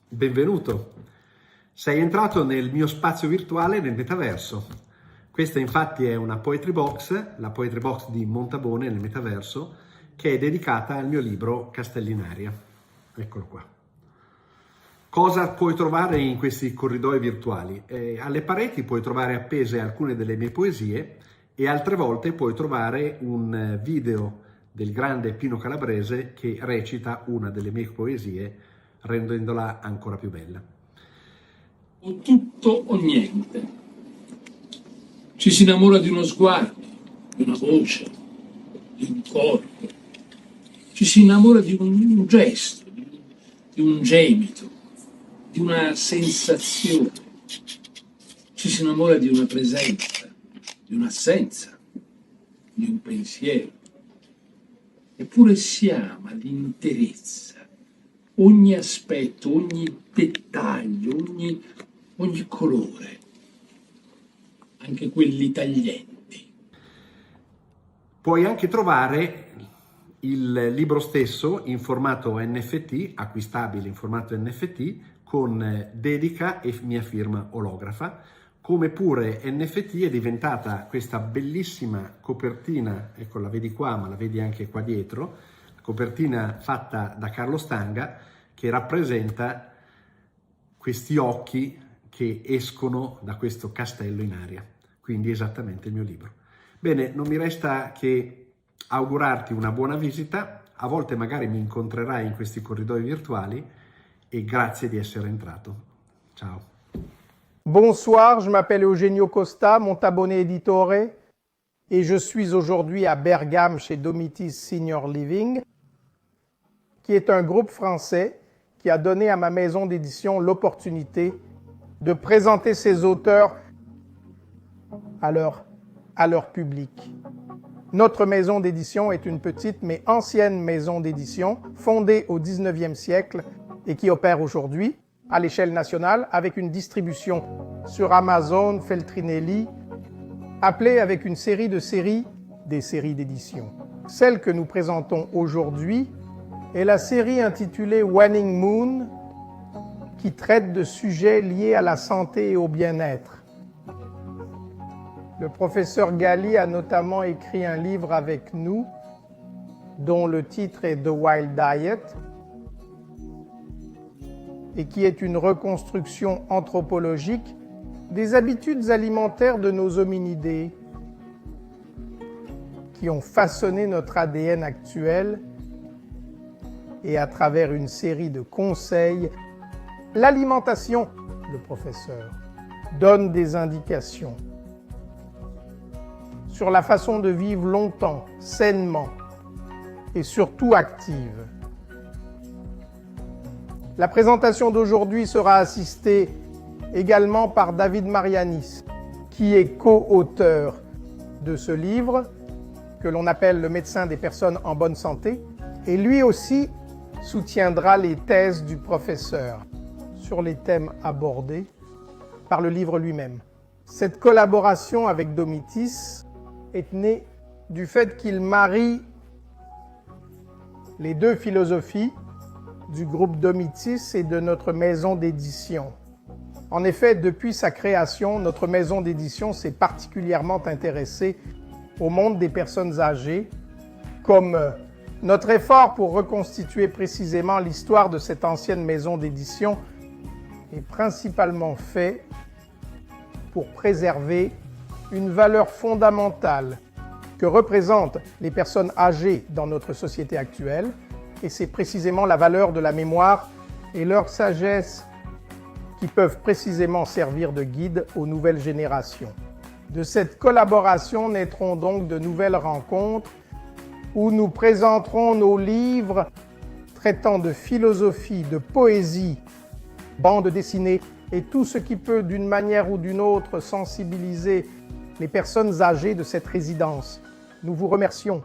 Benvenuto! Sei entrato nel mio spazio virtuale nel metaverso. Questa infatti è una poetry box, la poetry box di Montabone nel metaverso, che è dedicata al mio libro Castellinaria. Eccolo qua. Cosa puoi trovare in questi corridoi virtuali? Alle pareti puoi trovare appese alcune delle mie poesie e altre volte puoi trovare un video del grande Pino Calabrese che recita una delle mie poesie rendendola ancora più bella. O tutto o niente. Ci si innamora di uno sguardo, di una voce, di un corpo. Ci si innamora di un gesto, di un gemito, di una sensazione. Ci si innamora di una presenza, di un'assenza, di un pensiero. Eppure si ama l'interezza. Ogni aspetto, ogni dettaglio, ogni colore, anche quelli taglienti. Puoi anche trovare il libro stesso in formato NFT, acquistabile in formato NFT, con dedica e mia firma olografa, come pure NFT è diventata questa bellissima copertina, ecco la vedi qua ma la vedi anche qua dietro, copertina fatta da Carlo Stanga che rappresenta questi occhi che escono da questo castello in aria, quindi esattamente il mio libro. Bene, non mi resta che augurarti una buona visita, a volte magari mi incontrerai in questi corridoi virtuali e grazie di essere entrato. Ciao. Bonsoir, je m'appelle Eugenio Costa, Montabone Editore, et je suis aujourd'hui à Bergame chez Domitis Senior Living, qui est un groupe français qui a donné à ma maison d'édition l'opportunité de présenter ses auteurs à leur public. Notre maison d'édition est une petite mais ancienne maison d'édition fondée au 19e siècle et qui opère aujourd'hui à l'échelle nationale avec une distribution sur Amazon, Feltrinelli, appelée avec une série de séries, des séries d'édition. Celle que nous présentons aujourd'hui est la série intitulée Waning Moon, qui traite de sujets liés à la santé et au bien-être. Le professeur Galli a notamment écrit un livre avec nous, dont le titre est The Wild Diet, et qui est une reconstruction anthropologique des habitudes alimentaires de nos hominidés, qui ont façonné notre ADN actuel, et à travers une série de conseils, l'alimentation, le professeur, donne des indications sur la façon de vivre longtemps, sainement et surtout active. La présentation d'aujourd'hui sera assistée également par David Marianis, qui est co-auteur de ce livre, que l'on appelle le médecin des personnes en bonne santé, et lui aussi soutiendra les thèses du professeur sur les thèmes abordés par le livre lui-même. Cette collaboration avec Domitis est née du fait qu'il marie les deux philosophies du groupe Domitis et de notre maison d'édition. En effet, depuis sa création, notre maison d'édition s'est particulièrement intéressée au monde des personnes âgées, comme notre effort pour reconstituer précisément l'histoire de cette ancienne maison d'édition est principalement fait pour préserver une valeur fondamentale que représentent les personnes âgées dans notre société actuelle, et c'est précisément la valeur de la mémoire et leur sagesse qui peuvent précisément servir de guide aux nouvelles générations. De cette collaboration naîtront donc de nouvelles rencontres où nous présenterons nos livres traitant de philosophie, de poésie, bande dessinée et tout ce qui peut d'une manière ou d'une autre sensibiliser les personnes âgées de cette résidence. Nous vous remercions.